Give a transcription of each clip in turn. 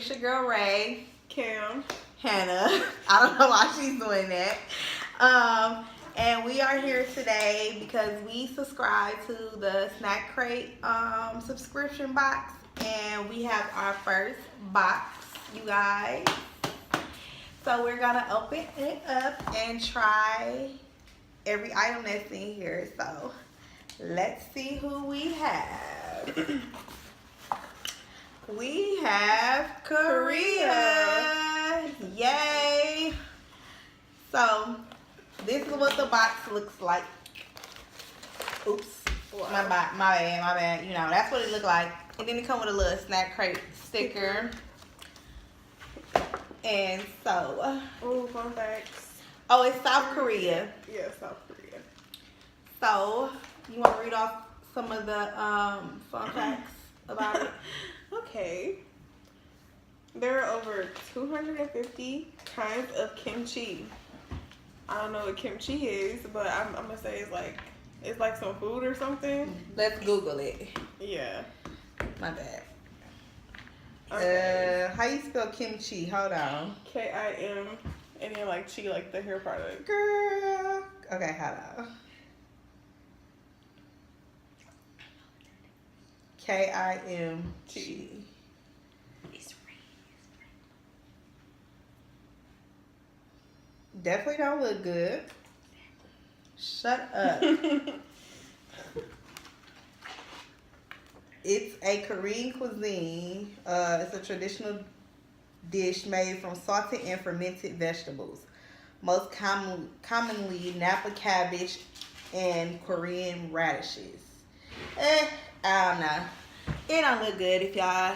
It's your girl Ray. Cam. Hannah. I don't know why she's doing that. And we are here today because we subscribe to the Snack Crate subscription box. And we have our first box, you guys. So we're going to open it up and try every item that's in here. So let's see who we have. We have Korea. Yay. So this is what the box looks like. Oops. Wow. My bad. You know, that's what it looked like. And then it comes with a little Snack Crate sticker. And so. Oh, fun facts. Oh, it's South Korea. Yeah, South Korea. So, you want to read off some of the fun facts about it? Okay. There are over 250 kinds of kimchi. I don't know what kimchi is, but I'm gonna say it's like some food or something. Let's Google it. Yeah. My bad. Okay. How you spell kimchi? Hold on. Kim, and then like chi, like the hair product. Girl. Okay, hold on. Kimchi. Definitely don't look good. Shut up. It's a Korean cuisine. It's a traditional dish made from salted and fermented vegetables. Most commonly Napa cabbage and Korean radishes. I don't know. It don't look good if y'all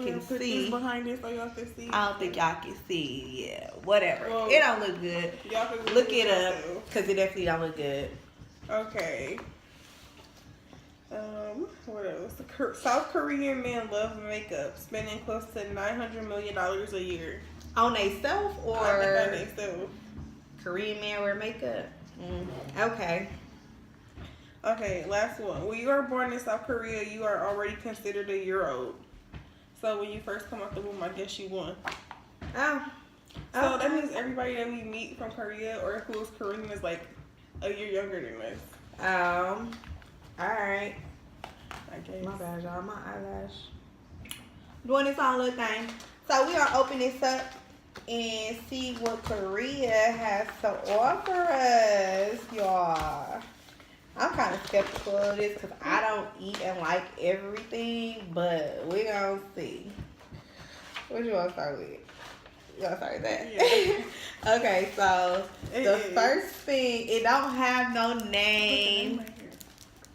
can Put see. this behind it so y'all can see. I don't think y'all can see. Yeah, whatever. Well, it don't look good. Y'all can Look it up because it definitely don't look good. Okay. What else? South Korean men love makeup, spending close to $900 million a year. On they self or on they self. Korean men wear makeup? Okay. Okay, last one. When you are born in South Korea, you are already considered a year old. So when you first come out the womb, I guess you won. Oh. So that means everybody that we meet from Korea or who is Korean is like a year younger than us. Alright. I guess. My bad, y'all. My eyelash. Doing this on little thing. So we are open this up and see what Korea has to offer us, y'all. I'm kind of skeptical of this because I don't eat and like everything, but we're going to see. What you want to start with? You want to start with that? Yeah. Okay, so the first thing, it don't have no name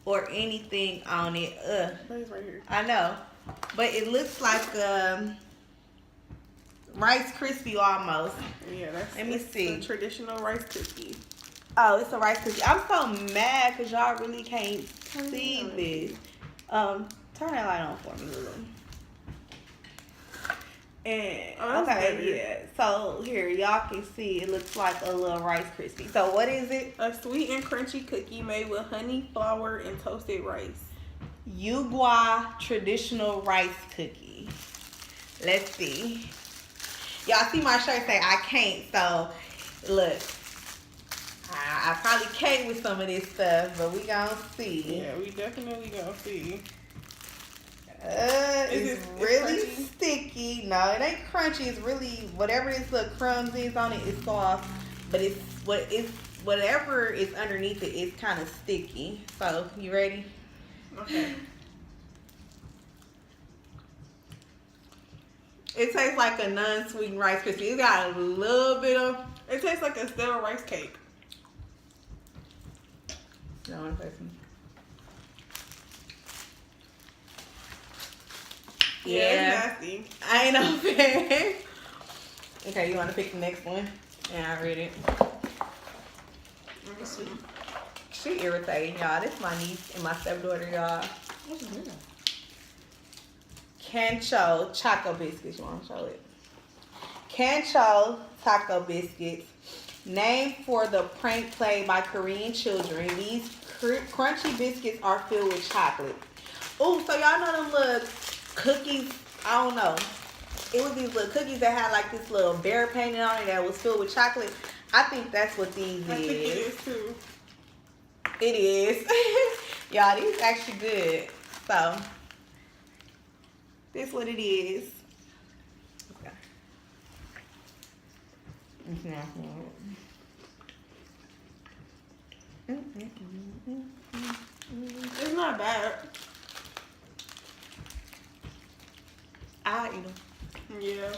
or anything on it. It's right here. I know, but it looks like Rice Krispie almost. Yeah, Let me see. The traditional Rice Krispie. Oh, it's a Rice Krispie. I'm so mad because y'all really can't see this. Turn that light on for me, Lulu. And okay, yeah. So here y'all can see it looks like a little Rice Krispie. So what is it? A sweet and crunchy cookie made with honey, flour, and toasted rice. Yugwa traditional rice cookie. Let's see. Y'all see my shirt say I can't. So look. I probably can't with some of this stuff, but we gonna see. Yeah, we definitely gonna see. It's really sticky. No, it ain't crunchy. It's really whatever this little crumbs is on it is soft, but whatever is underneath it is kind of sticky. So you ready? Okay. It tastes like a non-sweetened Rice Krispie. It got a little bit of. It tastes like a stale rice cake. No one person. Yeah, it's nasty. I ain't no fan. Okay, you want to pick the next one? Yeah, I read it. Let me see. She irritating, y'all. This is my niece and my stepdaughter, y'all. What's this? Cancho Choco Biscuits. You want to show it? Cancho Taco Biscuits. Named for the prank played by Korean children, these crunchy biscuits are filled with chocolate. Oh, so y'all know them little cookies? I don't know. it was these little cookies that had like this little bear painted on it that was filled with chocolate. I think that's what these I is. think it is too. It is. Y'all, these actually good. So, this what it is. Okay. It's not bad. I'll eat them. Yeah.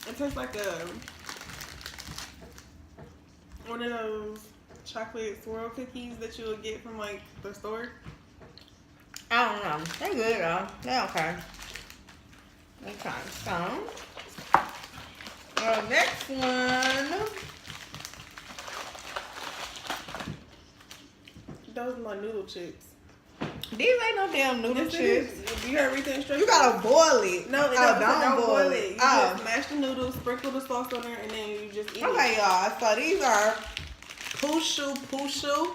It tastes like one of those chocolate swirl cookies that you would get from like the store. I don't know. They good though. They okay. Okay, so the next one. Those are my noodle chips. These ain't no damn noodle Yes, it chips. is. You gotta read the instructions. You gotta boil it. No, don't boil it. You just mash the noodles, sprinkle the sauce on there, and then you just eat Okay, it. y'all. So these are Pushu.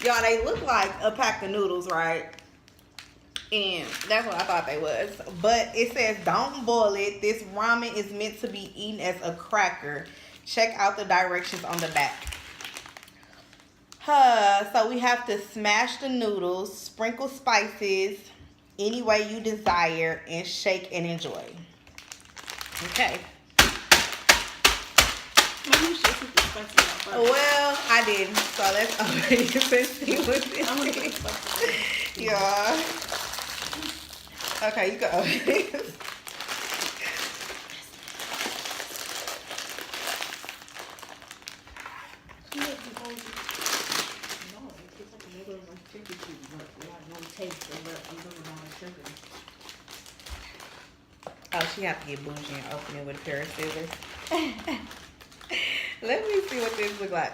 Y'all, they look like a pack of noodles, right? And that's what I thought they was. But it says don't boil it. This ramen is meant to be eaten as a cracker. Check out the directions on the back. So we have to smash the noodles, sprinkle spices any way you desire, and shake and enjoy. Okay. Maybe you should put the spicy out first. Well, I didn't. So let's already see what this I'm gonna put the is. spicy out. Yeah. Okay, you go. Oh, she have to get bougie and open it with a pair of scissors. Let me see what this look like.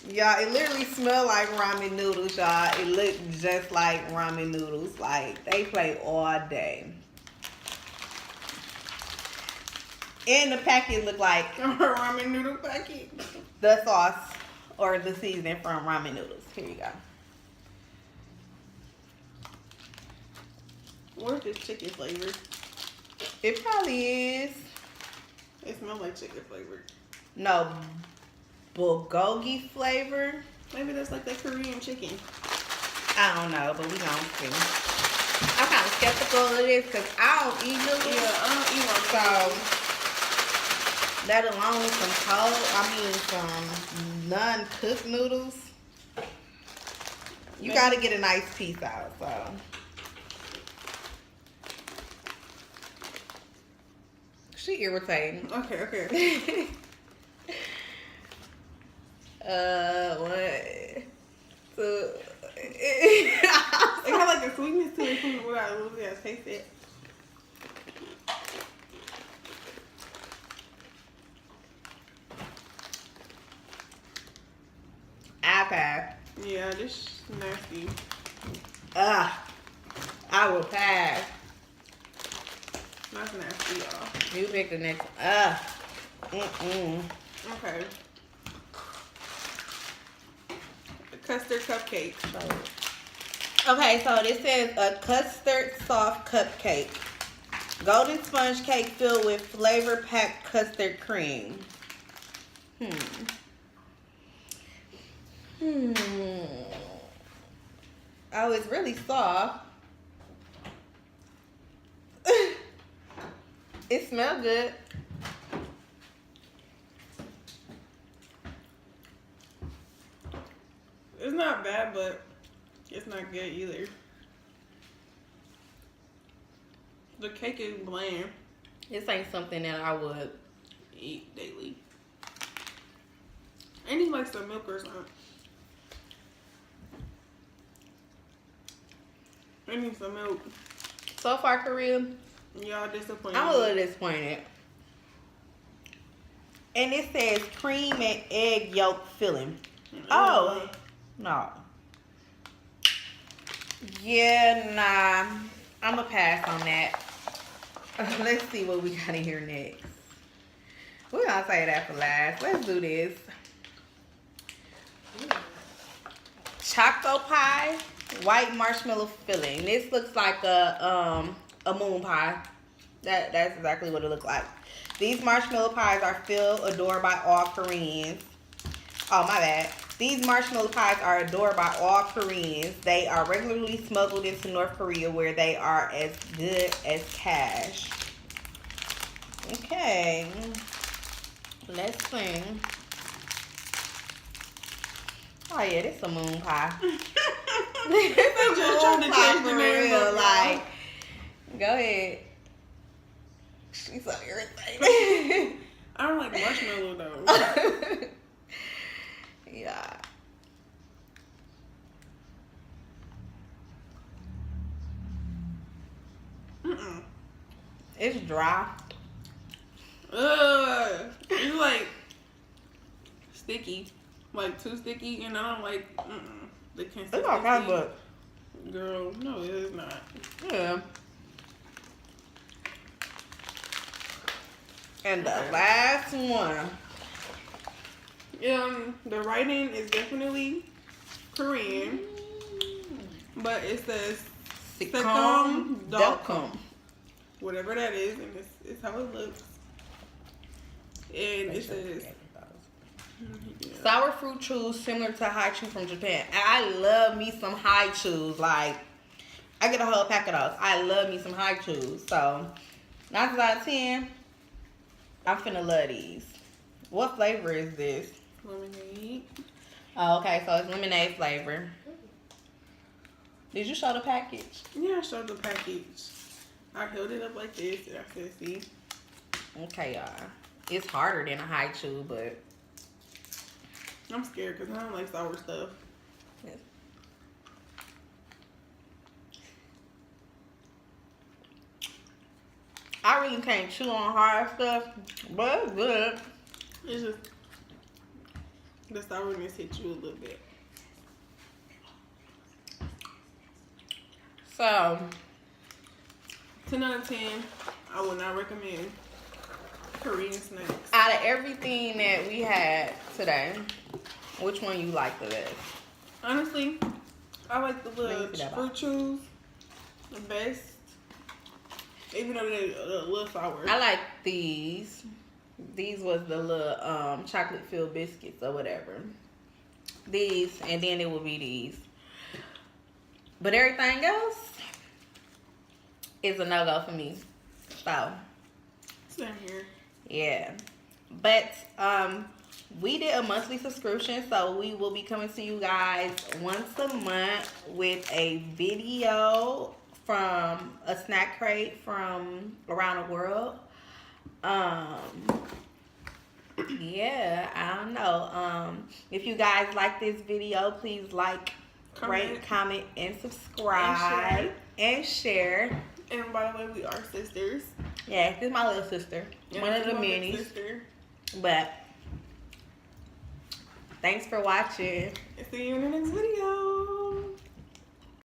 Y'all, it literally smell like ramen noodles, y'all. It look just like ramen noodles. Like, they play all day. And the packet look like A ramen noodle packet. the sauce or the seasoning from ramen noodles. Here you go. Where's this chicken flavor? It probably is. It smells like chicken flavor. No, bulgogi flavor. Maybe that's like the Korean chicken. I don't know, but we gonna see. I'm kind of skeptical of this because I don't eat noodles. Yeah, I don't eat ramen. So that alone with some non-cooked noodles, you gotta get a nice piece out. So she irritating. Okay. What? So It got like a sweetness to it from what I taste it. iPad. Yeah, this is nasty. I will pass. That's nasty, y'all. You pick the next. Okay. The custard cupcake. Okay, so this says a custard soft cupcake. Golden sponge cake filled with flavor packed custard cream. Oh, it's really soft. It smells good. It's not bad, but it's not good either. The cake is bland. This ain't something that I would Eat daily. I need like some milk or something. I need some milk. So far, Korea, Y'all disappointed. I'm a little disappointed. And it says cream and egg yolk filling. Oh, no. Yeah, nah. I'm going to pass on that. Let's see what we got in here next. We're going to say that for last. Let's do this. Choco pie, white marshmallow filling. This looks like a moon pie. That's exactly what it looked like. These marshmallow pies are still adored by all Koreans. Oh, my bad. These marshmallow pies are adored by all Koreans. They are regularly smuggled into North Korea where they are as good as cash. Okay. Let's see. Oh, yeah, this a moon pie. They just trying to change the name up, like, go ahead. She's so irritating. I don't like marshmallow though. Yeah. It's dry. It's like sticky, like too sticky, and I don't like the consistency. It's okay, but girl, no, it is not. yeah. And the last one. The writing is definitely Korean, but it says Sikkim.com. Whatever that is, and it's how it looks. And it says sour fruit chews similar to haichu from Japan. And I love me some haichus. Like, I get a whole pack of those. I love me some haichus. So, 9 out of 10, I'm finna love these. What flavor is this? lemonade. Oh, okay, so it's lemonade flavor. Did you show the package? Yeah, I showed the package. I held it up like this, and I said, see? Okay, y'all. It's harder than a haichu, but I'm scared because I don't like sour stuff. yes. I really can't chew on hard stuff, but it's good. It's just the sourness hit you a little bit. So, 10 out of 10, I would not recommend Korean snacks. out of everything that we had today, which one you like the best? Honestly, I like the little Let me see that fruit chews the best. Even though they're a little sour. I like these. These was the little chocolate filled biscuits or whatever. These, and then it would be these. But everything else is a no-go for me. So, Same here. yeah. But we did a monthly subscription, so we will be coming to you guys once a month with a video from a snack crate from around the world. Yeah, I don't know. If you guys like this video, please like, rate, comment, and subscribe and share. And by the way, we are sisters. Yeah, this is my little sister, one of the minis. Sister. But thanks for watching. See you in the next video.